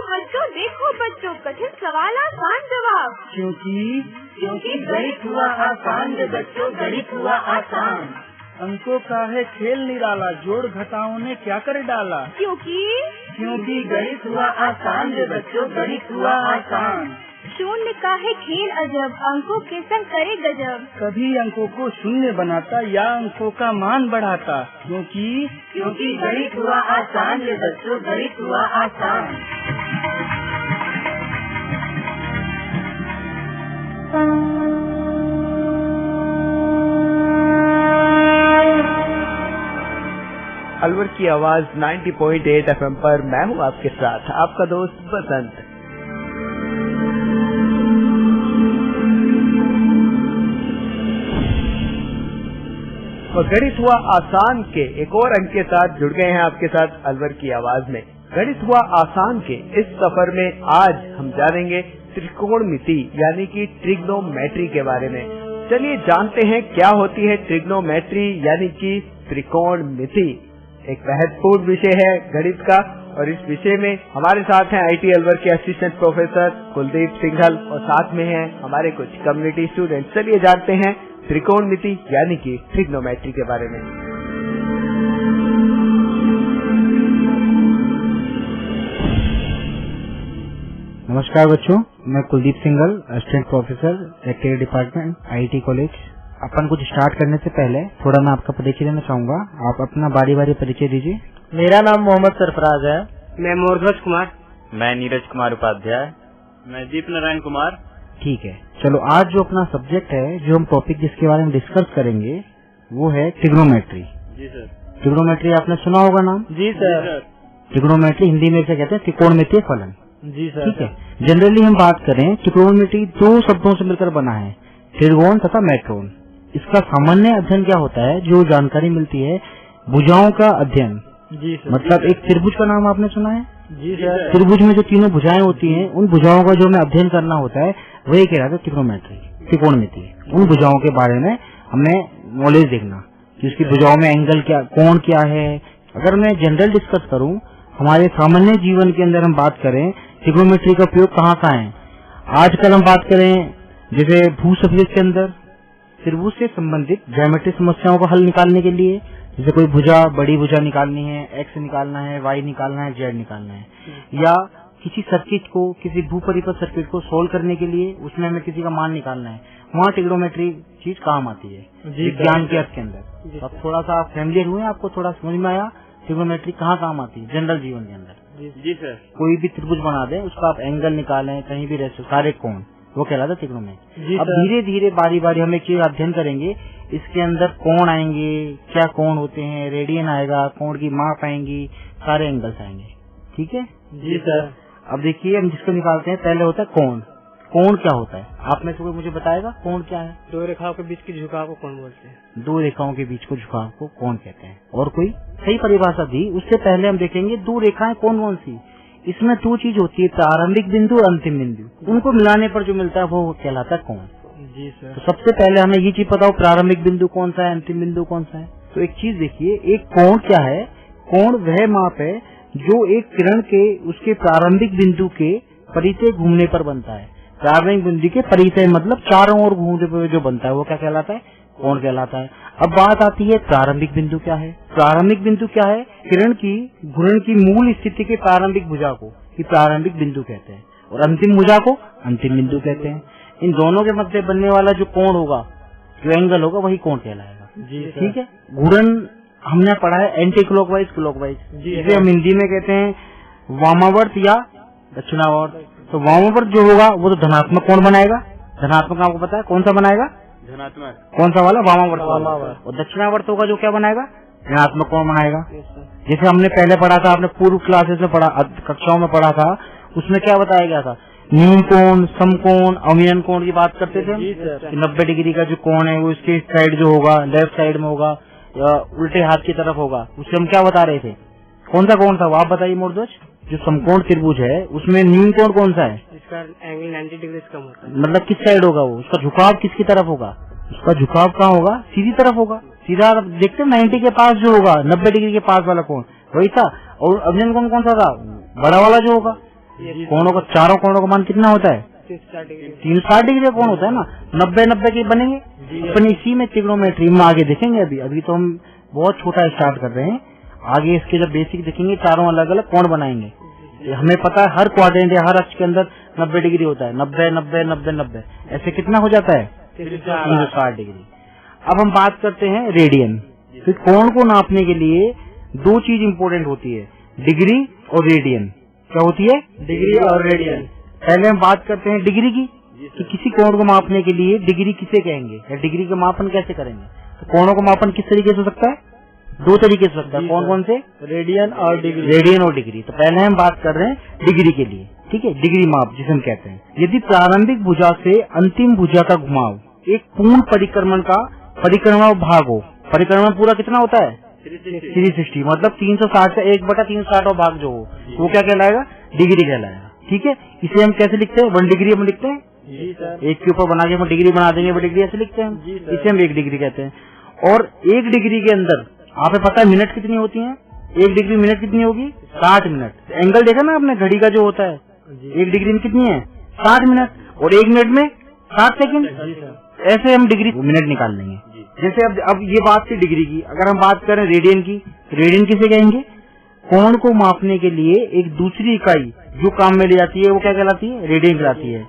देखो बच्चों, कठिन सवाल आसान जवाब। क्योंकि गणित हुआ आसान रे बच्चों, गणित हुआ आसान। अंकों का है खेल निराला, जोड़ घटाओं ने क्या कर डाला। क्योंकि गणित हुआ आसान रे बच्चों, गणित हुआ आसान। शून्य का है खेल अजब, अंकों के संग करे गजब। कभी अंकों को शून्य बनाता या अंकों का मान बढ़ाता। क्योंकि गणित हुआ आसान रे बच्चों, गणित हुआ आसान। अलवर की आवाज 90.8 FM पर मैं हूँ आपके साथ, आपका दोस्त बसंत। गणित हुआ आसान के एक और अंक के साथ जुड़ गए हैं आपके साथ अलवर की आवाज में। गणित हुआ आसान के इस सफर में आज हम जानेंगे त्रिकोणमिति यानी कि ट्रिग्नोमेट्री के बारे में। चलिए जानते हैं क्या होती है ट्रिग्नोमेट्री यानी कि त्रिकोणमिति। एक महत्वपूर्ण विषय है गणित का और इस विषय में हमारे साथ हैं आईटी अलवर के असिस्टेंट प्रोफेसर कुलदीप सिंघल और साथ में हैं हमारे कुछ कम्युनिटी स्टूडेंट। चलिए जानते हैं त्रिकोणमिति यानी कि ट्रिग्नोमेट्री के बारे में। नमस्कार बच्चों, मैं Kuldeep Singhal, assistant professor electrical department IT college. अपन कुछ स्टार्ट करने से पहले थोड़ा मैं आपका परिचय देना चाहूंगा। आप अपना बारी बारी परिचय दीजिए। मेरा नाम मोहम्मद सरफराज है। मैं मोरध्वज कुमार। मैं नीरज कुमार उपाध्याय। मैं दीप नारायण कुमार। ठीक है, चलो आज जो अपना सब्जेक्ट है, जो हम टॉपिक जिसके बारे में डिस्कस करेंगे वो है ट्रिग्नोमेट्री। जी सर। ट्रिग्नोमेट्री आपने सुना होगा नाम? जी सर। ट्रिग्नोमेट्री हिंदी में क्या कहते हैं? त्रिकोणमितीय फलन। जी सर। ठीक है, जनरली हम बात करें ट्रिग्नोमेट्री दो शब्दों से मिलकर बना है, त्रिकोण तथा मेट्रोन। इसका सामान्य अध्ययन क्या होता है? जो जानकारी मिलती है भुजाओं का अध्ययन। जी सर। मतलब एक त्रिभुज का नाम आपने सुना है? जी सर। त्रिभुज में जो तीनों भुजाएं होती हैं, उन भुजाओं का जो हमें अध्ययन करना होता है वही कहलाता है त्रिकोणमिति, त्रिकोणमिति। उन भुजाओं के बारे में हमें नॉलेज देखना कि उसकी भुजाओं में एंगल क्या, कोण क्या है। अगर मैं जनरल डिस्कस करूं, हमारे सामान्य जीवन के अंदर हम बात करें त्रिकोणमिति का प्रयोग कहाँ है। आजकल हम बात करें जैसे भू सफियत के अंदर त्रिभुज से संबंधित ज्योमेट्री समस्याओं का हल निकालने के लिए, जैसे कोई भुजा, बड़ी भुजा निकालनी है, एक्स निकालना है, वाई निकालना है, जेड निकालना है, या किसी सर्किट को, किसी भू परिपथ सर्किट को सोल्व करने के लिए उसमें हमें किसी का मान निकालना है, वहाँ ट्रिग्नोमेट्री चीज काम आती है विज्ञान के अर्थ के अंदर। अब थोड़ा सा आप फैमिलियर हुए, आपको थोड़ा समझ में आया ट्रिग्नोमेट्री कहाँ काम आती है जनरल जीवन के अंदर। जी सर। कोई भी त्रिभुज बना दे, उसका आप एंगल निकालें, कहीं भी रह सारे कोण, वो कहलाता है त्रिकोणमिति। अब धीरे धीरे बारी बारी हम एक चीज अध्ययन करेंगे, इसके अंदर कोण आएंगे, क्या कोण होते हैं, रेडियन आएगा, कोण की माप आएंगी, सारे एंगल्स आएंगे। ठीक है? जी सर। अब देखिए हम जिसको निकालते हैं, पहले होता है कोण। कोण क्या होता है? आप में से कोई मुझे बताएगा कोण क्या है? दो रेखाओं के बीच की झुकाव को कोण बोलते हैं। दो रेखाओं के बीच को झुकाव को कोण कहते हैं। और कोई सही परिभाषा दी? उससे पहले हम देखेंगे दो रेखाएं कौन कौन सी। इसमें दो चीज होती है, प्रारंभिक बिंदु और अंतिम बिंदु। उनको मिलाने पर जो मिलता है वो कहलाता है कोण। जी सर। तो सबसे पहले हमें ये चीज पता हो प्रारंभिक बिंदु कौन सा है, अंतिम बिंदु कौन सा है। तो एक चीज देखिए, एक कोण क्या है? कोण वह माप है जो एक किरण के उसके प्रारंभिक बिंदु के परितः घूमने पर बनता है। प्रारंभिक बिंदु के परितः मतलब चारों ओर घूमने पर जो बनता है वो क्या कहलाता है? कोण कहलाता है। अब बात आती है प्रारंभिक बिंदु क्या है। प्रारंभिक बिंदु क्या है? किरण की घूर्णन की मूल स्थिति के प्रारंभिक भुजा को ही प्रारंभिक बिंदु कहते हैं, और अंतिम भुजा को अंतिम बिंदु कहते हैं। इन दोनों के मध्य बनने वाला जो कोण होगा, जो एंगल होगा, वही कोण कहलाएगा। जी ठीक है। घूर्णन हमने पढ़ा है एंटी क्लॉकवाइज, क्लॉकवाइज, जिसे हम हिंदी में कहते हैं वामावर्त या दक्षिणावर्त। तो वामावर्त जो होगा वो तो धनात्मक कोण बनाएगा। धनात्मक आपको पता है कौन सा बनाएगा? धनात्मक। कौन सा वाला? वामावर्त। और दक्षिणावर्त होगा जो क्या बनाएगा? ऋणात्मक कोण बनाएगा। जैसे हमने पहले पढ़ा था, आपने पूर्व क्लासेस में पढ़ा, कक्षाओं में पढ़ा था, उसमें क्या बताया गया था? न्यून कोण, समकोण, अवयन कोण की बात करते थे। 90 डिग्री का जो कोण है वो इसके साइड जो होगा, लेफ्ट साइड में होगा या उल्टे हाथ की तरफ होगा, उससे हम क्या बता रहे थे? कौन सा कोण था वो आप बताइए मोरध्वज। जो समकोण त्रिभुज है उसमें न्यून कोण कौन सा है? इसका एंगल 90 डिग्री कम होता है। मतलब किस साइड होगा वो? उसका झुकाव किसकी तरफ होगा? उसका झुकाव कहाँ होगा? सीधी तरफ होगा। सीधा देखते 90 के पास जो होगा, 90 डिग्री के पास वाला कोण वही था। और अवयन कोण कौन सा था? बड़ा वाला जो होगा। कोणों का, चारों कोणों का मान कितना होता है? 360 डिग्री का कोण होता है ना, 90 के बनेंगे। अपन इसी में ट्रिग्नोमेट्री में आगे देखेंगे। अभी तो हम बहुत छोटा स्टार्ट कर रहे हैं, आगे इसके जब बेसिक देखेंगे चारों अलग अलग कोण बनाएंगे। हमें पता है हर क्वाड्रेंट या हर अक्ष के अंदर 90 डिग्री होता है, 90 90 90 90, ऐसे कितना हो जाता है? 360 डिग्री। अब हम बात करते हैं रेडियन। फिर कोण को नापने के लिए दो चीज इम्पोर्टेंट होती है, डिग्री और रेडियन। क्या होती है? डिग्री और रेडियन। पहले हम बात करते हैं डिग्री की, कि किसी कोण को मापने के लिए डिग्री किसे कहेंगे या डिग्री का मापन कैसे करेंगे। तो कोणों का मापन किस तरीके से हो सकता है? दो तरीके से हो सकता है। कौन कौन से? रेडियन और डिग्री। रेडियन और डिग्री। तो पहले हम बात कर रहे हैं डिग्री के लिए, ठीक है। डिग्री माप जिसे हम कहते हैं, यदि प्रारंभिक भुजा से अंतिम भुजा का घुमाव एक पूर्ण परिक्रमा भाग हो। परिक्रमा पूरा कितना होता है? 360, मतलब 360 से 1/360 भाग जो हो वो क्या कहलाएगा? डिग्री कहलाएगा, ठीक है। इसे हम कैसे लिखते हैं? 1 डिग्री हम लिखते हैं। जी सर। एक के ऊपर बना के हम डिग्री बना देंगे, 1 डिग्री ऐसे लिखते हैं। इसे हम 1 डिग्री कहते हैं। और 1 डिग्री के अंदर आपको पता है मिनट कितनी होती है? 1 डिग्री मिनट कितनी होगी? 60 मिनट। एंगल देखा ना आपने घड़ी का जो होता है, 1 डिग्री में कितनी है? 60 मिनट। और 1 मिनट में 60 सेकंड। ऐसे हम डिग्री मिनट निकाल लेंगे। जैसे अब ये बात थी डिग्री की। अगर हम बात करें रेडियन की, रेडियन किसे कहेंगे? कोण को मापने के लिए एक दूसरी इकाई जो काम में ले जाती है वो क्या कहलाती है? रेडियन कहलाती है।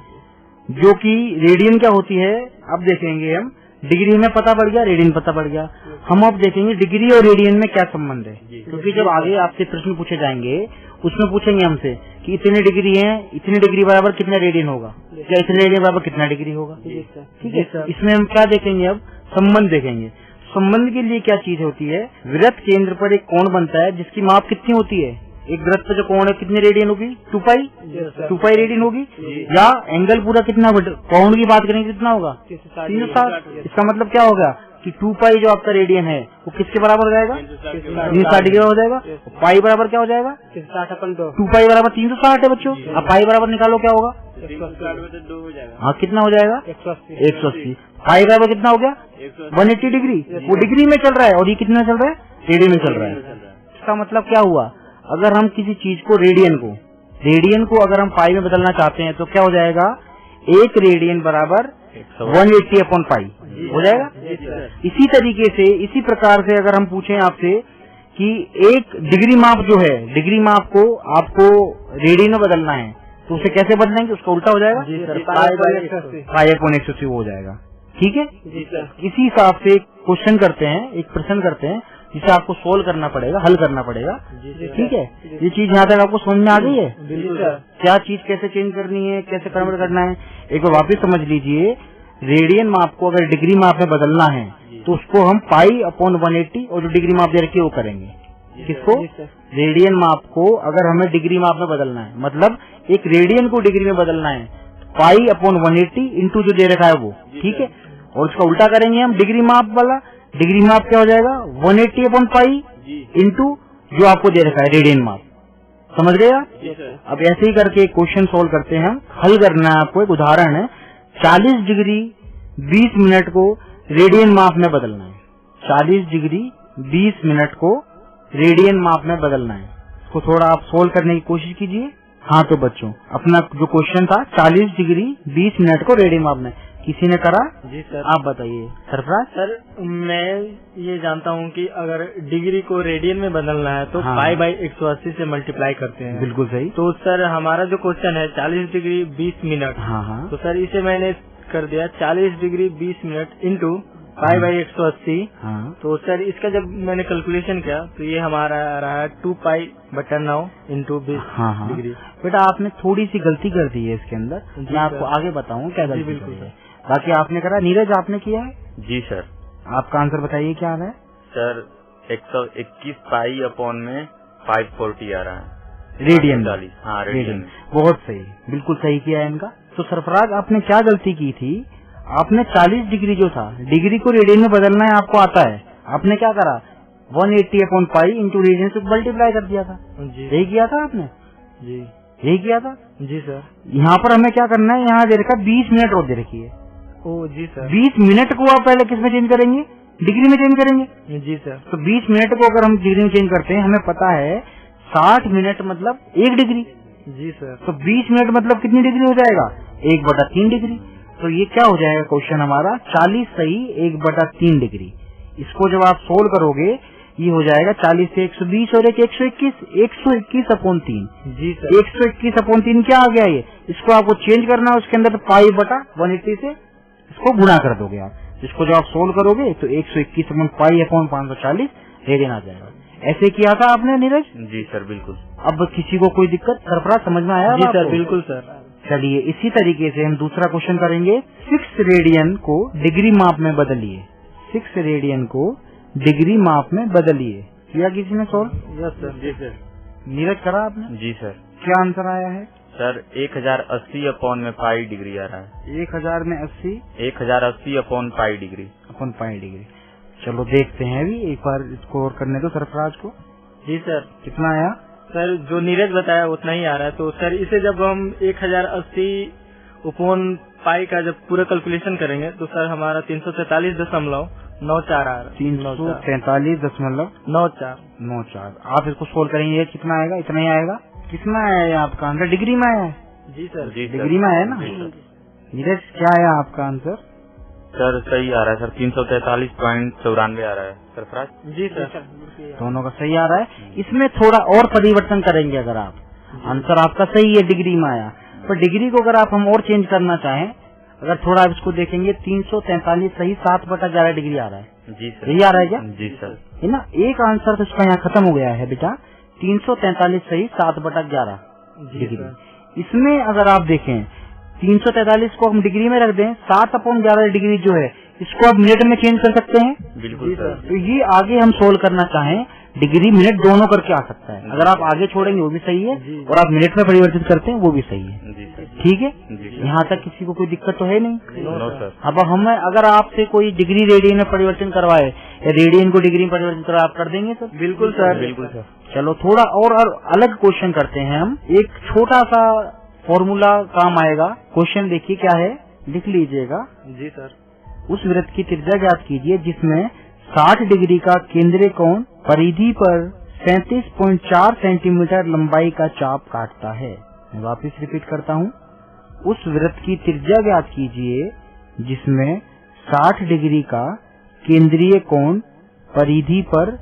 जो कि रेडियन क्या होती है अब देखेंगे हम। डिग्री में पता पड़ गया, रेडियन पता पड़ गया। हम अब देखेंगे डिग्री और रेडियन में क्या संबंध है, क्योंकि जब आगे आपसे प्रश्न पूछे जाएंगे उसमें पूछेंगे हमसे कि इतनी डिग्री है, इतनी डिग्री बराबर कितना रेडियन होगा, या इतने रेडियन बराबर कितना डिग्री होगा, ठीक है। इसमें हम क्या देखेंगे? अब संबंध देखेंगे। संबंध के लिए क्या चीज होती है? वृत्त केंद्र पर एक कोण बनता है जिसकी माप कितनी होती है? एक वृत्त पे जो कोण है कितनी रेडियन होगी? 2 पाई रेडियन होगी। या एंगल पूरा कितना? कोण की बात करेंगे कितना होगा? 360। इसका मतलब क्या होगा कि 2 पाई जो आपका रेडियन है वो किसके बराबर हो जाएगा? 360 डिग्री हो जाएगा। पाई बराबर क्या हो जाएगा? 2 पाई बराबर 360 है बच्चों। अब पाई बराबर निकालो क्या होगा? 2 हो जाएगा। हाँ, कितना हो जाएगा? 180। पाई बराबर कितना हो गया? 180 डिग्री। वो डिग्री में चल रहा है और ये कितना चल रहा है? रेडियन में चल रहा है। इसका मतलब क्या हुआ? अगर हम किसी चीज को रेडियन को अगर हम पाई में बदलना चाहते हैं तो क्या हो जाएगा? 1 रेडियन बराबर 180/पाई हो जाएगा। इसी तरीके से, इसी प्रकार से अगर हम पूछें आपसे कि एक डिग्री माप जो है, डिग्री माप को आपको रेडियन में बदलना है तो उसे कैसे बदलेंगे? उसका उल्टा हो जाएगा, पाई/180 हो जाएगा, ठीक है। इसी हिसाब से क्वेश्चन करते हैं, एक प्रश्न करते हैं जिसे आपको सोल्व करना पड़ेगा, हल करना पड़ेगा, ठीक है। ये चीज यहाँ तक आपको समझ में आ गई है? क्या चीज कैसे चेंज करनी है, कैसे कन्वर्ट करना है, एक बार वापस समझ लीजिए। रेडियन माप को अगर डिग्री माप में बदलना है तो उसको हम पाई/180 और जो डिग्री माप दे रखी है वो करेंगे। किसको? रेडियन माप को अगर हमें डिग्री माप में बदलना है, मतलब एक रेडियन को डिग्री में बदलना है, पाई/180 इंटू जो दे रखा है वो, ठीक है। और उसका उल्टा करेंगे हम डिग्री माप वाला। डिग्री माप क्या हो जाएगा? 180/पाई इंटू जो आपको दे रखा है रेडियन माप। समझ गए आप? अब ऐसे ही करके क्वेश्चन सोल्व करते हैं हम। हल करना है आपको। एक उदाहरण है, 40 डिग्री 20 मिनट को रेडियन माप में बदलना है। 40 डिग्री 20 मिनट को रेडियन माप में बदलना है। इसको थोड़ा आप सोल्व करने की कोशिश कीजिए। हाँ तो बच्चों, अपना जो क्वेश्चन था 40 डिग्री 20 मिनट को रेडियन माप में, किसी ने करा? जी सर। आप बताइए सरफराज। सर, मैं ये जानता हूँ कि अगर डिग्री को रेडियन में बदलना है तो हाँ। पाई/180 से मल्टीप्लाई करते हैं। बिल्कुल सही। तो सर हमारा जो क्वेश्चन है 40 डिग्री 20 मिनट, हाँ हाँ। तो सर इसे मैंने कर दिया 40 डिग्री 20 मिनट इंटू पाई/180। हाँ। तो सर इसका जब मैंने कैलकुलेशन किया तो ये हमारा आ रहा है 2 पाई/9 इंटू 20 हाँ हाँ। डिग्री। बेटा आपने थोड़ी सी गलती कर दी है इसके अंदर, मैं आपको आगे बताऊँ क्या गलती बिल्कुल है। बाकी आपने करा। नीरज आपने किया है? जी सर। आपका आंसर बताइए क्या आ रहा है? सर 121 पाई/में 540 आ रहा है। रेडियन। 40। हाँ, रेडियन। बहुत सही, बिल्कुल सही किया है इनका। तो सरफराज आपने क्या गलती की थी? आपने 40 डिग्री जो था, डिग्री को रेडियन में बदलना है आपको आता है, आपने क्या करा? 180/पाई इंटू रेडियन से मल्टीप्लाई कर दिया था। यही किया था आपने? जी यही किया था। जी सर। यहाँ पर हमें क्या करना है? यहाँ दे रखा 20 मिनट और दे रखी है। ओ जी सर। 20 मिनट को आप पहले किस में चेंज करेंगे? डिग्री में चेंज करेंगे। जी सर। तो 20 मिनट को अगर हम डिग्री में चेंज करते हैं, हमें पता है 60 मिनट मतलब 1 डिग्री। जी सर। तो 20 मिनट मतलब कितनी डिग्री हो जाएगा? 1/3 डिग्री। तो ये क्या हो जाएगा क्वेश्चन हमारा? 40 सही 1/3 डिग्री। इसको जब आप सोल्व करोगे ये हो जाएगा 40 से 120 और 121, 121/3। जी सर। 121/3 क्या आ गया ये? इसको आपको चेंज करना है उसके अंदर, तो π/180 से इसको गुणा कर दोगे आप। इसको जब आप सोल्व करोगे तो 121/π/540 रेडियन आ जाएगा। ऐसे किया था आपने नीरज? जी सर बिल्कुल। अब किसी को कोई दिक्कत सरफराज समझ में आया? जी सर बिल्कुल सर। चलिए इसी तरीके से हम दूसरा क्वेश्चन करेंगे। 6 रेडियन को डिग्री माप में बदलिए। 6 रेडियन को डिग्री माप में बदलिए। किया किसी ने सोल्व? Yes sir. जी सर। नीरज करा आपने? जी सर। क्या आंसर आया है? सर 1080/π डिग्री आ रहा है। 1000 में 80 1080/π डिग्री। अपन π डिग्री। चलो देखते हैं अभी एक बार इसको और करने दो सरफराज को। जी सर। कितना आया? सर जो नीरज बताया उतना ही आ रहा है। तो सर इसे जब हम 1080/π का जब पूरा कैलकुलेशन करेंगे तो सर हमारा 343.94 आ रहा है। 343.94। आप इसको सोल्व करेंगे कितना आएगा? इतना ही आएगा। कितना आया आपका आंसर? डिग्री में आया? जी सर। जी डिग्री में आया ना? नीरज क्या आया आपका आंसर? सर सही आ रहा है सर 343.94 आ रहा है सरफराज। जी सर। दोनों का सही आ रहा है। इसमें थोड़ा और परिवर्तन करेंगे अगर आप। आंसर आपका सही है, डिग्री में आया, पर डिग्री को अगर आप हम और चेंज करना चाहें, अगर थोड़ा आप इसको देखेंगे 343 सही 7/11 डिग्री आ रहा है। जी सर। यही आ रहा है क्या? जी सर। है ना? एक आंसर तो इसका यहाँ खत्म हो गया है बेटा। 343 सही 7/11 डिग्री। इसमें अगर आप देखें 343 को हम डिग्री में रख दें, 7/11 डिग्री जो है इसको आप मिनट में चेंज कर सकते हैं। बिल्कुल सर। तो ये आगे हम सोल्व करना चाहें डिग्री मिनट दोनों करके आ सकता है। अगर आप आगे छोड़ेंगे वो भी सही है और आप मिनट में परिवर्तित करते हैं वो भी सही है। जी सर। ठीक है, जी सर। यहाँ तक किसी को कोई दिक्कत तो है नहीं? No sir. अब हमें अगर आपसे कोई डिग्री रेडियन में परिवर्तन करवाए या रेडियन को डिग्री में परिवर्तित करवाए, आप कर देंगे सर? बिल्कुल सर। बिल्कुल सर। चलो थोड़ा और अलग क्वेश्चन करते हैं हम। एक छोटा सा फॉर्मूला काम आएगा। क्वेश्चन देखिए क्या है, लिख लीजिएगा। जी सर। उस वृत्त की त्रिज्या ज्ञात कीजिए जिसमें 60 डिग्री का केंद्रीय कोण परिधि पर 37.4 सेंटीमीटर लंबाई का चाप काटता है। मैं वापस रिपीट करता हूँ। उस वृत्त की त्रिज्या ज्ञात कीजिए जिसमें 60 डिग्री का केंद्रीय कोण परिधि पर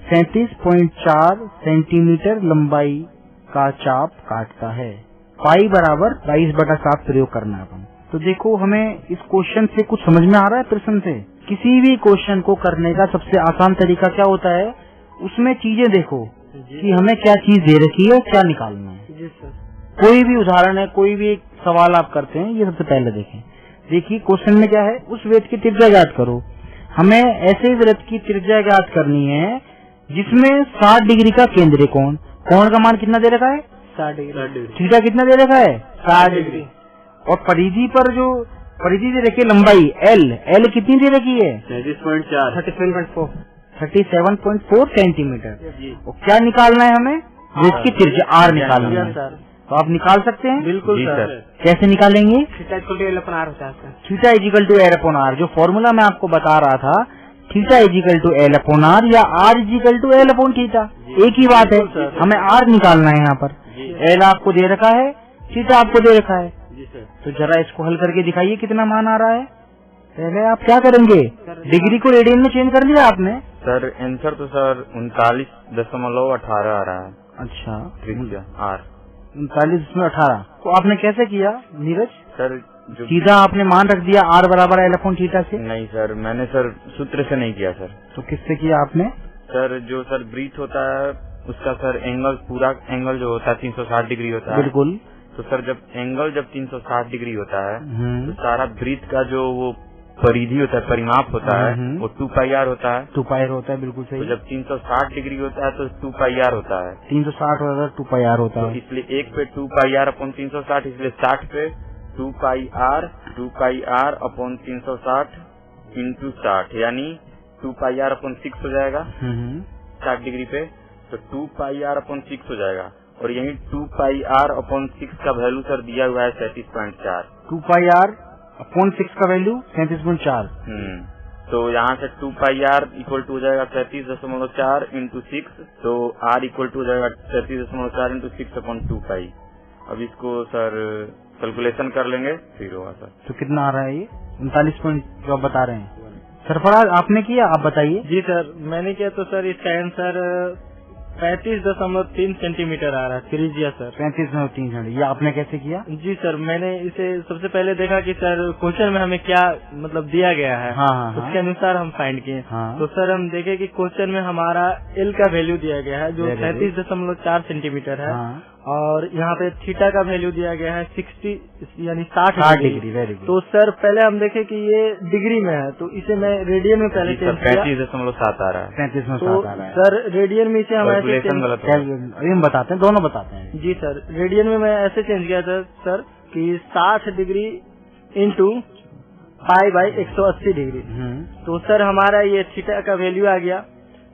37.4 सेंटीमीटर लंबाई का चाप काटता है। पाई बराबर 22/7 प्रयोग करना है अपन। तो देखो हमें इस क्वेश्चन से कुछ समझ में आ रहा है? प्रश्न से किसी भी क्वेश्चन को करने का सबसे आसान तरीका क्या होता है? उसमें चीजें देखो कि हमें क्या चीज दे रखी है, क्या निकालना है। जी सर। कोई भी उदाहरण है, कोई भी एक सवाल आप करते हैं, ये सबसे पहले देखें। देखिए क्वेश्चन में क्या है, उस वृत्त की त्रिज्या ज्ञात करो। हमें ऐसे वृत्त की त्रिज्या ज्ञात करनी है जिसमें 60 डिग्री का केंद्रीय कोण, कोण का मान कितना दे रखा है? 60 डिग्री। थीटा कितना दे रखा है? 60 डिग्री। और परिधि पर जो परिधि दे रखी है लंबाई एल कितनी दे रखी है? 37.4 सेंटीमीटर। और क्या निकालना है हमें? वृत्त की त्रिज्या आर निकालना है। तो आप निकाल सकते हैं? बिल्कुल जी सर। सर। कैसे निकालेंगे? थीटा L/R होता है सर। थीटा L/R, जो फॉर्मूला मैं आपको बता रहा था, थीटा L/R या R L/θ, एक ही बात है। हमें R निकालना है यहाँ पर। L आपको दे रखा है, थीटा आपको दे रखा है। जी सर। तो जरा इसको हल करके दिखाइए कितना मान आ रहा है। पहले आप क्या करेंगे? डिग्री को रेडियन में चेंज कर लिया आपने? सर आंसर तो सर 39.18 आ रहा है। अच्छा, त्रिज्या आर 39.18। तो आपने कैसे किया नीरज? सर जो सीधा आपने मान रख दिया R बराबर L/θ से? नहीं सर, मैंने सर सूत्र से नहीं किया सर। तो किससे किया आपने? सर जो सर ब्रीथ होता है उसका सर एंगल, पूरा एंगल जो होता है 360 डिग्री होता है। बिल्कुल। तो सर जब 360 डिग्री होता है तो तो सारा ब्रीथ का जो वो परिधि होता है, परिमाप होता है, वो 2πr होता है। 2πr होता है, बिल्कुल तो सही। जब 360 डिग्री होता है तो 2πr होता है। 360 होगा 2πr होता तो है। इसलिए एक पे 2πr/360, इसलिए 60 पे 2πr/360 × 60 यानी 2πr/6 हो जाएगा 60 डिग्री पे। तो 2πr/6 हो जाएगा और यही 2πr/6 का वैल्यू सर दिया हुआ है 37.4। 2πr/6 का वैल्यू 37.4। तो यहाँ से 2πr इक्वल टू हो जाएगा 37.4 × 6। तो r इक्वल टू हो जाएगा 37.4 × 6/2π। अब इसको सर कैलकुलेशन कर लेंगे फिर होगा सर। तो कितना आ रहा है ये 39 पॉइंट जो आप बता रहे हैं? सरफराज आपने किया, आप बताइए। जी सर मैंने किया तो सर इसका आंसर 35.3 सेंटीमीटर आ रहा है त्रिज्या सर। 35.3 सेंटीमीटर। ये आपने कैसे किया? जी सर मैंने इसे सबसे पहले देखा कि सर क्वेश्चन में हमें क्या मतलब दिया गया है, हाँ। उसके अनुसार हम फाइंड किए। हाँ। तो सर हम देखे कि क्वेश्चन में हमारा एल का वैल्यू दिया गया है जो 37.4 सेंटीमीटर है। हाँ। और यहाँ पे थीटा का वैल्यू दिया गया है 60 यानी 60 डिग्री। Very good. तो सर पहले हम देखे कि ये डिग्री में है तो इसे मैं रेडियन में पहले चेंज किया। 35.7 आ रहा है। 35.7 आ रहा है। सर रेडियन में इसे हम ऐसे अभी हम बताते हैं, दोनों बताते हैं। जी सर रेडियन में मैं ऐसे चेंज किया था सर कि 60 degree into pi by 180 degree. तो सर हमारा ये थीटा का वैल्यू आ गया।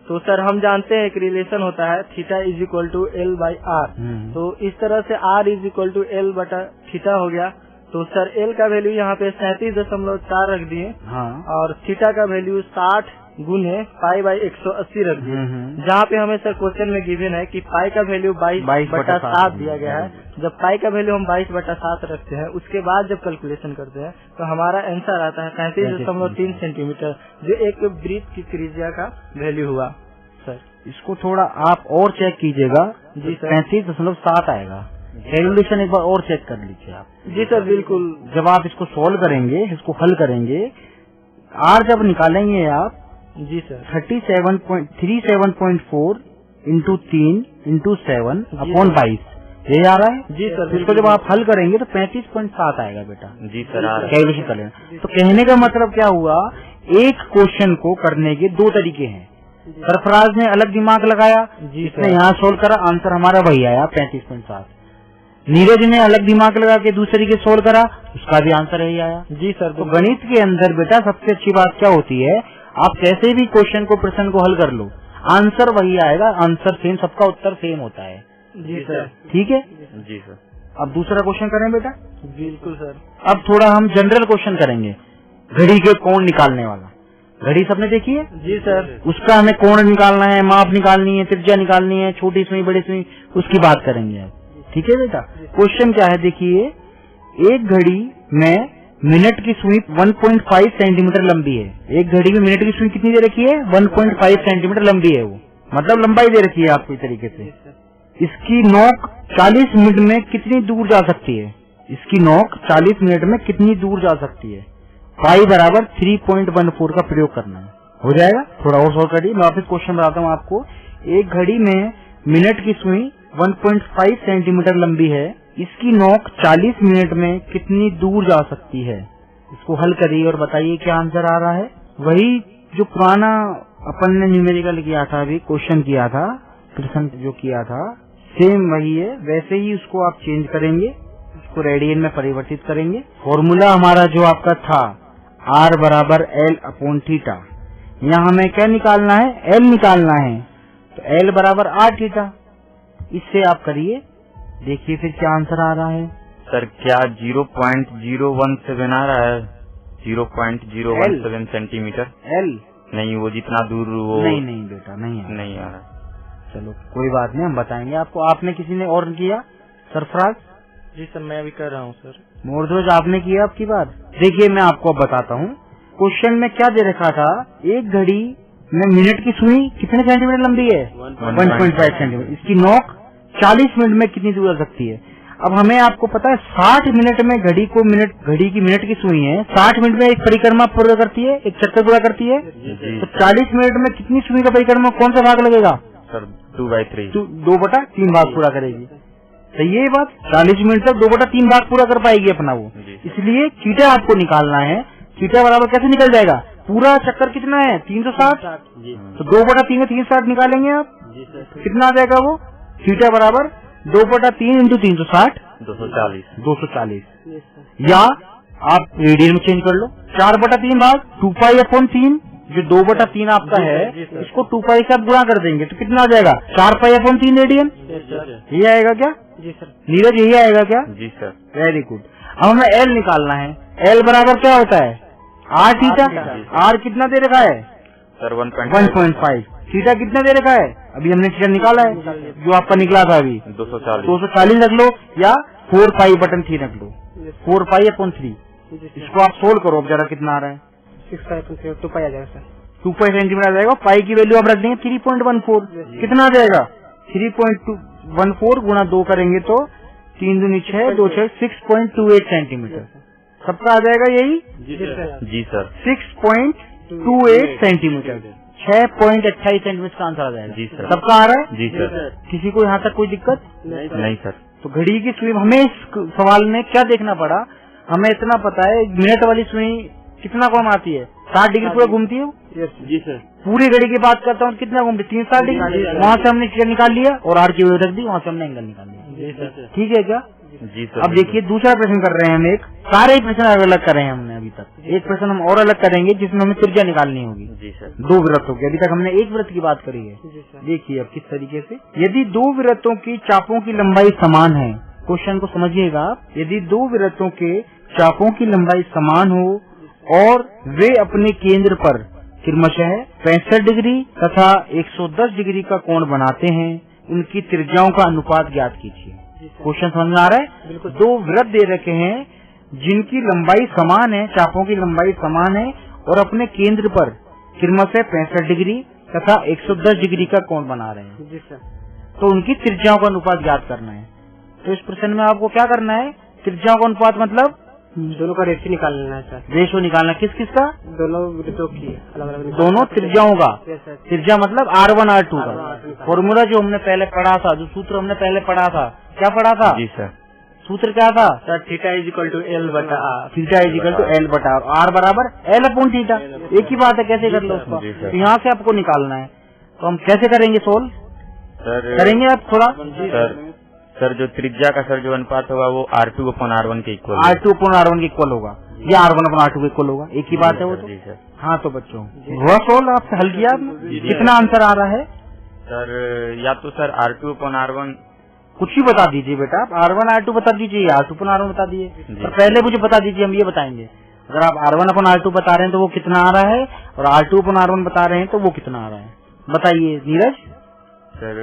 तो सर हम जानते हैं एक रिलेशन होता है theta is equal to L by R. तो इस तरह से R is equal to L बटा थीटा हो गया। तो सर एल का वैल्यू यहाँ पे 37.4 रख दिए। हाँ। और थीटा का वैल्यू 60 गुने पाई बाई 180 रख दिए। जहाँ पे हमें सर क्वेश्चन में गिवन है कि पाई का वैल्यू 22/7 दिया गया है। जब पाई का वैल्यू हम 22/7 रखते हैं उसके बाद जब कैलकुलेशन करते हैं तो हमारा आंसर आता है 35.3 सेंटीमीटर जो एक वृत्त की त्रिज्या का वैल्यू हुआ। सर इसको थोड़ा आप और चेक कीजिएगा। जी सर 35.7 आएगा। कैलकुलेशन एक बार और चेक कर लीजिए आप। जी सर बिल्कुल। जब आप इसको सॉल्व करेंगे, इसको हल करेंगे, आर जब निकालेंगे आप जी सर 37.4 इंटू 3 इंटू 7 अपॉन 22 ये आ रहा है। जी सर इसको जब आप हल करेंगे तो 35.7 आएगा बेटा। जी सर आ रहा है। कैलकुलेशन कर लेना। तो कहने का मतलब क्या हुआ, एक क्वेश्चन को करने के दो तरीके हैं। सरफराज ने अलग दिमाग लगाया, इसने यहाँ सोल्व करा, आंसर हमारा वही आया 35.7। नीरज ने अलग दिमाग लगा के दूसरे तरीके सोल्व करा, उसका भी आंसर यही आया। जी सर। तो गणित के अंदर बेटा सबसे अच्छी बात क्या होती है, आप कैसे भी क्वेश्चन को प्रश्न को हल कर लो, आंसर वही आएगा, आंसर सेम, सबका उत्तर सेम होता है। जी सर। ठीक है जी सर। अब दूसरा क्वेश्चन करें बेटा। बिल्कुल सर। अब थोड़ा हम जनरल क्वेश्चन करेंगे। घड़ी के कोण निकालने वाला। घड़ी सबने देखी है? जी सर। उसका हमें कोण निकालना है, माप निकालनी है, त्रिज्या निकालनी है, छोटी सुई बड़ी सुई, उसकी बात करेंगे अब। ठीक है बेटा। क्वेश्चन क्या है देखिए, एक घड़ी में मिनट की सुई 1.5 सेंटीमीटर लंबी है। एक घड़ी में मिनट की सुई कितनी दे रखी है? 1.5 सेंटीमीटर लंबी है, वो मतलब लंबाई दे रखी है आपको इस तरीके से। इसकी नोक 40 मिनट में कितनी दूर जा सकती है? इसकी नोक 40 मिनट में कितनी दूर जा सकती है? पाई बराबर 3.14 का प्रयोग करना है। हो जाएगा? थोड़ा और सॉल्व करिए, मैं वापस क्वेश्चन बताता हूँ आपको। एक घड़ी में मिनट की सुई 1.5 सेंटीमीटर लंबी है, इसकी नोक 40 मिनट में कितनी दूर जा सकती है? इसको हल करिए और बताइए क्या आंसर आ रहा है। वही जो पुराना अपन ने न्यूमेरिकल किया था, अभी क्वेश्चन किया था, प्रश्न जो किया था, सेम वही है। वैसे ही उसको आप चेंज करेंगे, इसको रेडियन में परिवर्तित करेंगे। फॉर्मूला हमारा जो आपका था R बराबर L अपॉन थीटा, यहाँ हमें क्या निकालना है? L निकालना है। तो L बराबर R थीटा, इससे आप करिए, देखिए फिर क्या आंसर आ रहा है। सर क्या 0.017 आ रहा है? 0.017 सेंटीमीटर। L नहीं, वो जितना दूर वो नहीं बेटा नहीं आ रहा। चलो कोई बात नहीं, हम बताएंगे आपको। आपने किसी ने और किया? सरफराज? जी सर मैं अभी कर रहा हूँ सर। मोरध्वज आपने किया आपकी बात? देखिए मैं आपको बताता हूँ, क्वेश्चन में क्या दे रखा था, एक घड़ी में मिनट की सुई कितने सेंटीमीटर लंबी है? 1.5 सेंटीमीटर। इसकी नोक 40 मिनट में कितनी दूर जा सकती है? अब हमें आपको पता है 60 मिनट में घड़ी की मिनट की सुई है, 60 मिनट में एक परिक्रमा पूरा करती है, एक चक्कर पूरा करती है। तो 40 मिनट में कितनी सुई का परिक्रमा, कौन सा भाग लगेगा? सर 2/3 2/3 भाग पूरा करेगी। सही है ये बात? 40 मिनट तक 2/3 भाग पूरा कर पाएगी अपना वो। इसलिए थीटा आपको निकालना है। थीटा बराबर कैसे निकल जाएगा? पूरा चक्कर कितना है? 360। तो 2/3 में 360 निकालेंगे आप, कितना आ जाएगा वो? थीटा बराबर 2/3 इंटू 360 240। या आप रेडियन में चेंज कर लो, 4/3 भाग 2π/3, जो 2/3 आपका है इसको 2π से आप गुणा कर देंगे तो कितना आ जाएगा? 4π/3 रेडियन। ये आएगा क्या? जी सर। नीरज यही आएगा क्या? जी सर। Very good. अब हमें एल निकालना है। एल बराबर क्या होता है? Are theta. आर कितना दे रखा है? सर 1.5। थीटा कितना दे रखा है? अभी हमने थीटा निकाला है, जो आपका निकला था अभी 240 240 रख लो, या 4 पाई बटन 3 रख लो, 4 पाई अपॉन 3। इसको आप सोल्व करो, अब जरा कितना आ रहा है? 6 पाई अपॉन 3 2 पाई आ जाएगा सर। 2 पाई सेंटीमीटर आ जाएगा। पाई की वैल्यू आप रख देंगे 3.14। कितना आ जाएगा? 3.14 गुणा 2 करेंगे तो 3 दूनी 6, 2 6 6.28 सेंटीमीटर। सबका आ जाएगा यही? जी सर। 6.28 सेंटीमीटर, 6.28 सेंटीमीटर का आंसर आ जाएगा। जी सर। सबका आ रहा है? जी सर। किसी को यहाँ तक कोई दिक्कत नहीं सर। तो घड़ी की सुई, हमें इस सवाल में क्या देखना पड़ा, हमें इतना पता है मिनट वाली सुई कितना कौन आती है? 60 डिग्री पूरा घूमती है। जी सर। पूरी घड़ी की बात करता हूँ कितना घूमती? 360 डिग्री। वहाँ से हमने चीज निकाल लिया और आर की वैल्यू रख दी, वहाँ से हमने एंगल निकाल लिया। ठीक है क्या? जी सर। अब देखिए दूसरा प्रश्न कर रहे हैं हम। एक सारे प्रश्न अलग अलग कर रहे हैं हमने अभी तक। एक प्रश्न हम और अलग करेंगे जिसमें हमें त्रिज्या निकालनी होगी। जी सर। 2 वृत्तों की, अभी तक हमने एक वृत्त की बात करी है। देखिए अब किस तरीके से, यदि 2 वृत्तों की चापों की लंबाई समान है, क्वेश्चन को समझिएगा आप, यदि 2 वृत्तों के चापों की लंबाई समान हो और वे अपने केंद्र पर क्रमशः 65 डिग्री तथा 110 डिग्री का कोण बनाते हैं, उनकी त्रिज्याओं का अनुपात ज्ञात कीजिए। क्वेश्चन समझ में आ रहा है? 2 वृत्त दे रखे हैं जिनकी लंबाई समान है, चापों की लंबाई समान है और अपने केंद्र पर क्रमशः 65 डिग्री तथा 110 डिग्री का कोण बना रहे हैं। जी सर। तो उनकी त्रिज्याओं का अनुपात ज्ञात करना है। तो इस प्रश्न में आपको क्या करना है? त्रिज्याओं का अनुपात मतलब दोनों का रेशियो निकालना है सर। रेशियो निकालना, किस किस का? दोनों वृत्तों की अलग अलग, दोनों त्रिज्याओं का। सर। त्रिज्या मतलब R1 R2 का। फॉर्मूला जो हमने पहले पढ़ा था, जो सूत्र हमने पहले पढ़ा था, क्या पढ़ा था? जी सर। सूत्र क्या था? Sir theta is equal to L बटा R. Theta is equal to L बटा आर बराबर एल अपॉन थीटा। एक ही बात है, कैसे कर लो उसका? तो यहाँ से आपको निकालना है, तो हम कैसे करेंगे सोल्व? सर करेंगे आप थोड़ा? सर जो त्रिज्या का सर जो अनुपात होगा वो R2 अपॉन R1 के इक्वल। R2 अपॉन R1 के इक्वल होगा या R1 अपॉन R2 के इक्वल होगा, एक ही बात है वो तो। जी सर। हाँ तो बच्चों हुआ सोल्व, आपसे हल किया आपने? कितना आंसर आ रहा है? सर या तो सर R2 अपॉन R1 कुछ ही बता दीजिए बेटा, आप R1 R2 बता दीजिए या R2 अपॉन R1 बता दीजिए। पर पहले मुझे बता दीजिए, हम ये बताएंगे अगर आप R1 अपॉन R2 बता रहे हैं तो वो कितना आ रहा है, और R2 अपॉन R1 बता रहे हैं तो वो कितना आ रहा है, बताइए नीरज। सर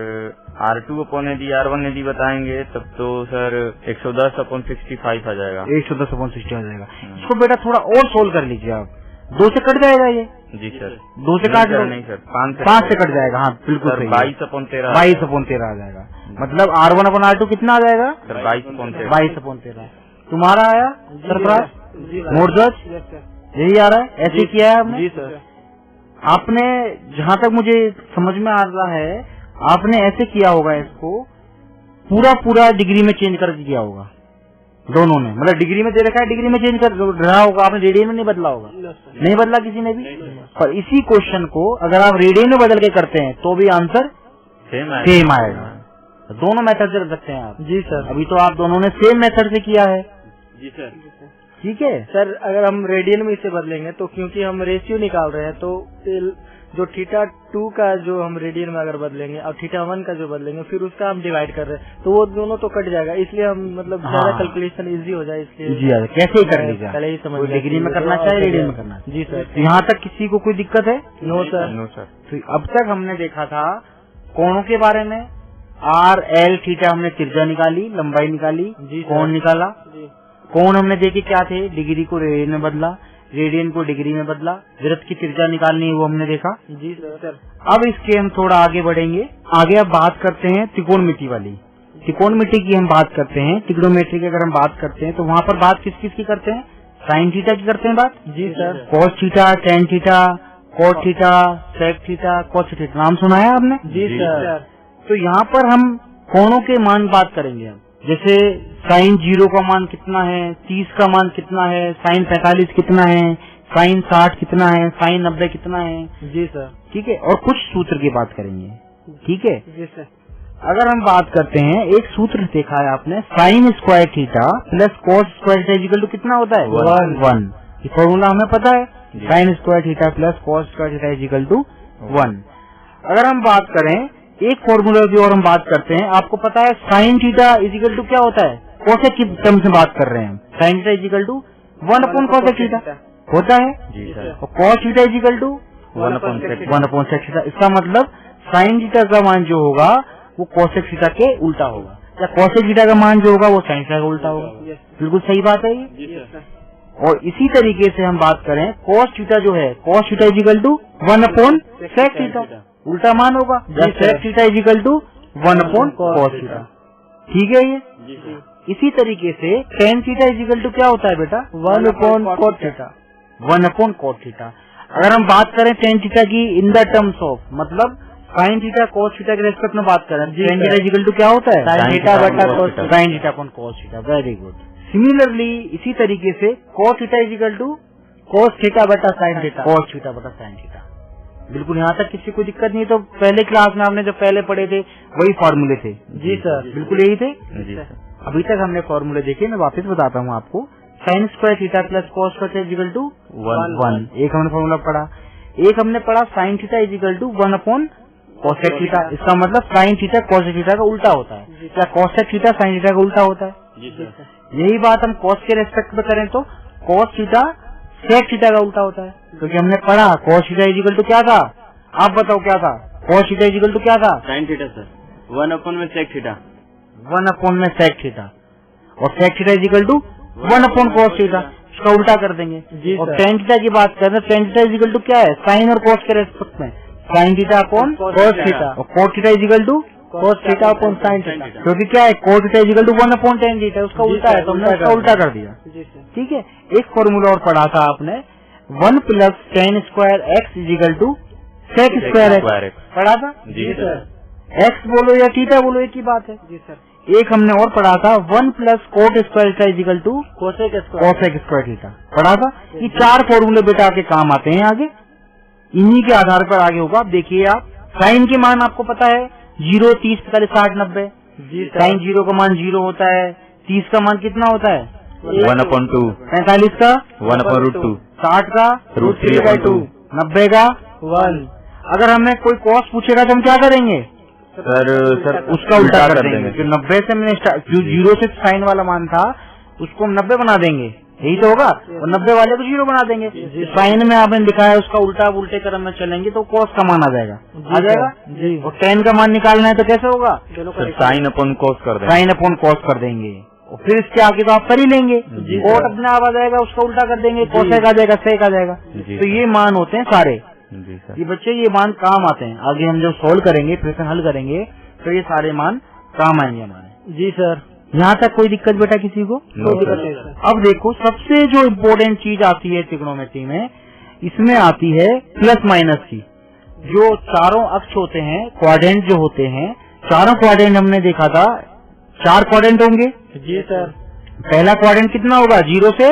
R2 अपॉन यदि R1 यदि बताएंगे तब तो सर 110 अपॉन 65 आ जाएगा। 110 अपॉन 60 आ जाएगा। इसको बेटा थोड़ा और सोल्व कर लीजिए आप, 2 से कट जाएगा ये। जी सर। 2 से काट लो। नहीं सर, 5 से कट जाएगा। हाँ बिल्कुल सही। 22 अपॉन 13। 22 अपॉन 13 आ जाएगा। मतलब R1 अपॉन R2 कितना आ जाएगा? Sir 22 upon 13। 22 अपॉन 13। तुम्हारा आया सरफराज? मोर्जज यही आ रहा है? ऐसे किया है आपने? जी सर। आपने जहाँ तक मुझे समझ में आ रहा है, आपने ऐसे किया होगा, इसको पूरा डिग्री में चेंज कर दिया होगा दोनों ने। मतलब डिग्री में दे रखा है, डिग्री में चेंज कर रहा होगा आपने, रेडियन में नहीं बदला होगा। नहीं बदला किसी ने भी। पर इसी क्वेश्चन को अगर आप रेडियन में बदल के करते हैं तो भी आंसर सेम आएगा। दोनों मेथड से कर सकते हैं आप। जी सर। अभी तो आप दोनों ने सेम मेथड से किया है। जी सर। ठीक है सर, अगर हम रेडियन में इसे बदलेंगे तो क्योंकि हम रेशियो निकाल रहे हैं तो जो थीटा 2 का जो हम रेडियन में अगर बदलेंगे और थीटा 1 का जो बदलेंगे फिर उसका हम डिवाइड कर रहे हैं तो वो दोनों तो कट जाएगा, इसलिए हम मतलब ज्यादा कैलकुलेशन इजी हो जाए, इसलिए कैसे ही कर लीजिए। पहले ही समझ डिग्री में करना चाहिए, रेडियन में करना चाहिए। जी सर। यहाँ तक किसी को कोई दिक्कत है? No sir. No sir. तो अब तक हमने देखा था कोणों के बारे में, आर एल थीटा हमने त्रिज्या निकाली, लंबाई निकाली, कोण निकाला। कोण हमने देखे क्या थे, डिग्री को रेडियन में बदला, रेडियन को डिग्री में बदला, वृत्त की त्रिज्या निकालनी है वो हमने देखा। जी सर। अब इसके हम थोड़ा आगे बढ़ेंगे। आगे अब बात करते हैं त्रिकोणमिति वाली। त्रिकोणमिति की हम बात करते हैं, ट्रिग्नोमेट्री की अगर हम बात करते हैं तो वहाँ पर बात किस किस की करते हैं? साइन थीटा की करते हैं बात। जी sir. Cos theta, tan theta, cot theta, sec theta, cos theta, नाम सुना है आपने? जी सर। तो यहाँ पर हम कोणों के मान बात करेंगे हम, जैसे साइन 0 का मान कितना है, 30 का मान कितना है, साइन 45 कितना है, साइन 60 कितना है, साइन 90 कितना है। जी सर। ठीक है, और कुछ सूत्र की बात करेंगे। ठीक है। जी सर। अगर हम बात करते हैं, एक सूत्र देखा है आपने, sine square theta plus cos square theta equal to कितना होता है? 1। ये फॉर्मूला हमें पता है, sine square theta plus cos square theta equal to 1। अगर हम बात करें एक फॉर्मूला की और हम बात करते हैं, आपको पता है साइन थीटा इजिकल टू क्या होता है? कोसेक की टर्म से बात कर रहे हैं हम। Sine theta is equal to 1 upon cosec theta होता है। जी सर। और cos theta is equal to 1 upon sec theta. इसका मतलब साइन थीटा का मान जो होगा वो कोसेक थीटा के उल्टा होगा। या कॉसेक थीटा का मान जो होगा वो साइन थीटा का उल्टा होगा। बिल्कुल सही बात है ये। और इसी तरीके से हम बात करें कॉस थीटा जो है, cos theta is equal to 1/sec theta, उल्टा मान होगा, या sec theta is equal to 1/cos theta. ठीक है ये। इसी तरीके से tan थीटा इजिकल टू क्या होता है बेटा? 1/cos theta, 1/cos theta. अगर हम बात करें tan थीटा की इन द टर्म्स ऑफ, मतलब sin थीटा cos थीटा के रेस्पेक्ट में बात करें, tan थीटा इजिकल टू क्या होता है? sin थीटा बटा sin theta upon cos theta. Very good. Similarly इसी तरीके से cos theta is equal to cos theta बटा sin थीटा, cos थीटा बटा sin थीटा। बिल्कुल यहाँ तक किसी को दिक्कत नहीं। तो पहले क्लास में हमने जो पहले पढ़े थे वही फॉर्मूले थे। जी सर, बिल्कुल यही थे। जी सर। अभी तक हमने फॉर्मूले देखे, मैं वापस बताता हूँ आपको। Sine square theta plus cos square is equal to 1। एक हमने फॉर्मूला पढ़ा। एक हमने पढ़ा sine theta is equal to 1/cosec theta. इसका मतलब साइन थीटा cosec थीटा का उल्टा होता है, क्या cosec थीटा साइन थीटा का उल्टा होता है? जी सर। यही बात हम cos के रेस्पेक्ट में करें तो cos थीटा sec थीटा का उल्टा होता है, क्योंकि हमने पढ़ा cos थीटा इजिकल टू क्या था? आप बताओ क्या था? cos थीटा इजिकल टू क्या था? Sine theta sir, 1/sec theta, 1/sec theta, और sec theta is equal to 1/cos theta. इसका उल्टा कर देंगे। और tan थीटा की बात करें, tan थीटा इजिकल टू क्या है? साइन और cos के रेस्पेक्ट में sine theta upon cos theta, और cos theta is equal to cos theta upon sine theta, क्योंकि क्या है cos theta is equal to 1/tan theta, उसका उल्टा है तो हमने उसका उल्टा कर दिया। ठीक है। एक फॉर्मूला और पढ़ा था आपने, 1 + tan square x is equal to sec square x पढ़ा था। जी सर। x बोलो या थीटा बोलो एक ही बात है। जी सर। एक हमने और पढ़ा था 1 + cot square theta is equal to cosec square theta पढ़ा था। ये 4 फॉर्मूले बेटा आपके काम आते हैं आगे, इन्हीं के आधार पर आगे होगा। आप देखिए, आप साइन के मान आपको पता है 0, 30, 45, 60, 90। साइन 0 का मान 0 होता है, 30 का मान कितना होता है? 1/2, 45 का 1/√2, 60 का √3/2, 90 का 1। अगर हमें कोई कॉस पूछेगा तो हम क्या करेंगे? सर उसका उल्टा कर देंगे। जो 90 से मैंने जो 0 से साइन वाला मान था उसको हम 90 बना देंगे, यही तो होगा, और 90 वाले को 0 बना देंगे। साइन में आपने दिखाया उसका उल्टा, उल्टे क्रम में चलेंगे तो कॉस का मान आ जाएगा। और tan का मान निकालना है तो कैसे होगा? साइन अपॉन कॉस कर देंगे, साइन अपॉन कॉस कर देंगे, और फिर इसके आगे तो आप कर ही लेंगे। कोट अपने आप आ जाएगा, उसका उल्टा कर देंगे, कोसेक आ जाएगा, सेक आ जाएगा। तो ये मान होते हैं सारे। जी सर। ये बच्चे ये मान काम आते हैं। आगे हम जब सोल्व करेंगे, प्रश्न हल करेंगे, तो ये सारे मान काम आएंगे हमारे। जी सर। यहाँ तक कोई दिक्कत बेटा किसी को? कोई दिक्कत नहीं सर। अब देखो, सबसे जो इम्पोर्टेंट चीज आती है ट्रिग्नोमेट्री में, इसमें आती है प्लस माइनस की। जो चारों अक्ष होते हैं, क्वाड्रेंट जो होते हैं, चारों क्वाड्रेंट हमने देखा था 4 क्वाड्रेंट होंगे। जी सर। पहला क्वाड्रेंट कितना होगा? 0 से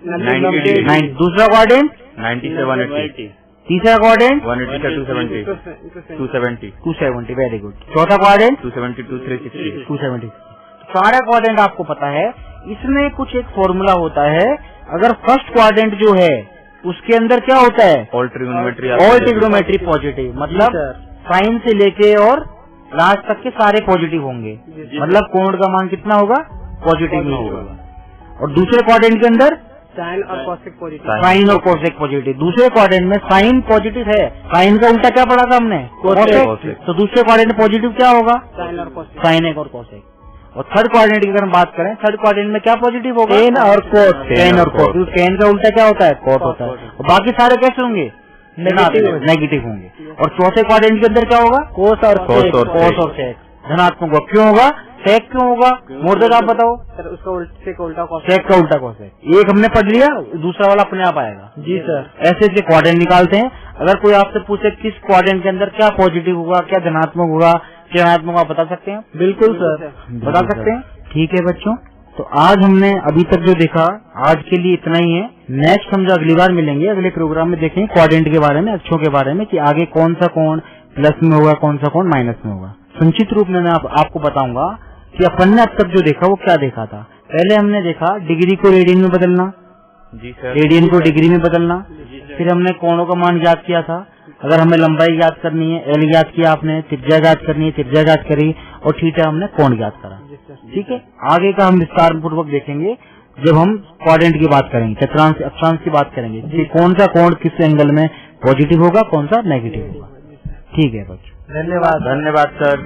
90। दूसरा क्वाड्रेंट 97, 80। तीसरा क्वाड्रेंट 180 से 270, 270। Very good. चौथा क्वाड्रेंट 272, 360, 270। सारा क्वाड्रेंट आपको पता है। इसमें कुछ एक फॉर्मूला होता है, अगर फर्स्ट क्वाड्रेंट जो है उसके अंदर क्या होता है? ऑल ट्रिग्नोमेट्री पॉजिटिव, मतलब साइन से लेके और लास्ट तक के सारे पॉजिटिव होंगे, मतलब कोण का मान कितना होगा? पॉजिटिव में होगा। और दूसरे क्वाड्रेंट के अंदर साइन और कॉसेक पॉजिटिव, साइन और कोसेक पॉजिटिव। दूसरे क्वाड्रेंट में साइन पॉजिटिव है, साइन का उल्टा क्या पढ़ा था हमने? कोसेक। तो दूसरे क्वाड्रेंट में पॉजिटिव क्या होगा? साइन और कोसेक, साइन एक और कोसेक। और थर्ड क्वाड्रेंट की अगर हम बात करें, थर्ड क्वाड्रेंट में क्या पॉजिटिव होगा? टेन और कोट। टेन और कोट। टेन का उल्टा क्या होता है? कोट होता है। और बाकी सारे कैसे होंगे? नेगेटिव होंगे। और चौथे क्वाड्रेंट के अंदर क्या होगा? कोस और सेक। धनात्मक होगा। क्यों होगा? सेक क्यों होगा? मोर्दक आप बताओ। सर उसका उल्टा सेक का उल्टा कोसेक। एक हमने पढ़ लिया, दूसरा वाला अपने आप आएगा। जी सर। ऐसे ऐसे क्वाड्रेंट निकालते हैं। अगर कोई आपसे पूछे किस क्वाड्रेंट के अंदर क्या पॉजिटिव होगा, क्या धनात्मक होगा, क्या ऋणात्मक, आप बता सकते हैं? बिल्कुल सर, बता सकते हैं। ठीक है बच्चों, तो आज हमने अभी तक जो देखा, आज के लिए इतना ही है। नेक्स्ट हम जो अगली बार मिलेंगे, अगले प्रोग्राम में देखेंगे क्वाड्रेंट के बारे में, अक्षों के बारे में, कि आगे कौन सा कोण प्लस में होगा, कौन सा कोण माइनस में होगा। संक्षिप्त रूप में मैं आपको बताऊंगा कि अपन ने अब तक जो देखा वो क्या देखा था। पहले हमने देखा डिग्री को रेडियन में बदलना। जी सर। रेडियन को डिग्री में बदलना। फिर हमने कोणों का मान ज्ञात किया था। अगर हमें लंबाई ज्ञात करनी है, एल ज्ञात किया आपने, त्रिज्या ज्ञात करनी है, त्रिज्या ज्ञात करी, और थीटा हमने कोण ज्ञात करा। ठीक है, आगे का हम विस्तार पूर्वक देखेंगे जब हम क्वाड्रेंट की बात करेंगे, चतुर्थांश अक्षांश की बात करेंगे कि कौन सा कोण किस एंगल में पॉजिटिव होगा, कौन सा नेगेटिव होगा। ठीक है बच्चों, धन्यवाद। धन्यवाद सर।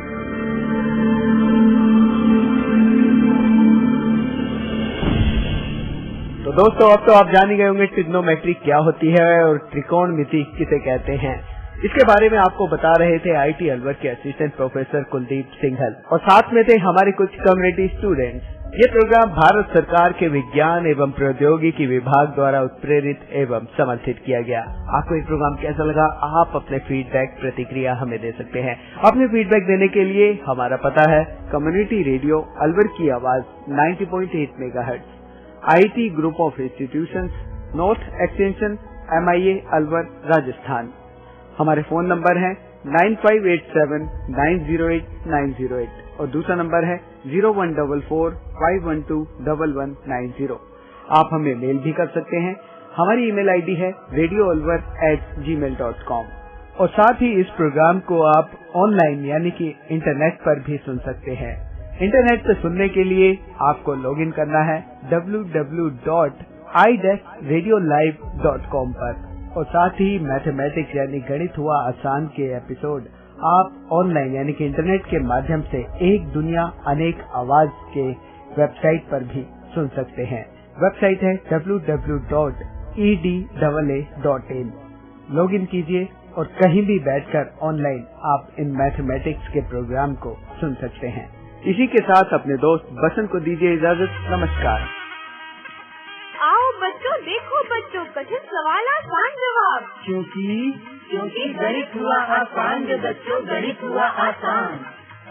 तो दोस्तों अब तो आप जान ही गए होंगे ट्रिग्नोमेट्री क्या होती है और त्रिकोणमिति किसे कहते हैं। इसके बारे में आपको बता रहे थे IIT अलवर के असिस्टेंट प्रोफेसर कुलदीप सिंघल और साथ में थे हमारे कुछ कम्युनिटी स्टूडेंट्स। ये प्रोग्राम भारत सरकार के विज्ञान एवं प्रौद्योगिकी विभाग द्वारा उत्प्रेरित एवं समर्थित किया गया। आपको ये प्रोग्राम कैसा लगा, आप अपने फीडबैक प्रतिक्रिया हमें दे सकते हैं। अपने फीडबैक देने के लिए हमारा पता है कम्युनिटी रेडियो अलवर की आवाज 90.8 megahertz, IIT group of institutions, north extension MIA Alwar Rajasthan. हमारे फोन नंबर है 9587908908 और दूसरा नंबर है 014451211190। आप हमें मेल भी कर सकते हैं। हमारी ईमेल आईडी है radioalvar@gmail.com और साथ ही इस प्रोग्राम को आप ऑनलाइन यानी कि इंटरनेट पर भी सुन सकते हैं। इंटरनेट पर सुनने के लिए आपको लॉगिन करना है www.i-radiolive.com पर और साथ ही मैथमेटिक्स यानी गणित हुआ आसान के एपिसोड आप ऑनलाइन यानी कि इंटरनेट के माध्यम से एक दुनिया अनेक आवाज के वेबसाइट पर भी सुन सकते हैं। वेबसाइट है www.edaa.in। लॉगिन कीजिए और कहीं भी बैठकर ऑनलाइन आप इन मैथमेटिक्स के प्रोग्राम को सुन सकते हैं। इसी के साथ अपने दोस्त बसंत को दीजिए इजाजत। नमस्कार। आओ बच्चों, देखो बच्चों, कठिन सवाल आसान जवाब। क्योंकि गणित हुआ आसान रे बच्चों, गणित हुआ आसान।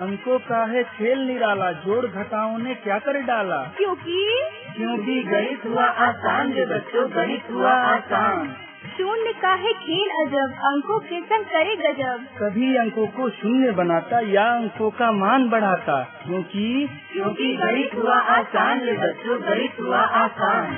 अंकों का है खेल निराला, जोड़ घटाओं ने क्या कर डाला। क्योंकि गणित हुआ आसान रे बच्चों, गणित हुआ आसान। शून्य का है खेल अजब, अंकों के संग करे गजब। कभी अंकों को शून्य बनाता या अंकों का मान बढ़ाता। क्योंकि गणित हुआ आसान रे बच्चों, गणित हुआ आसान।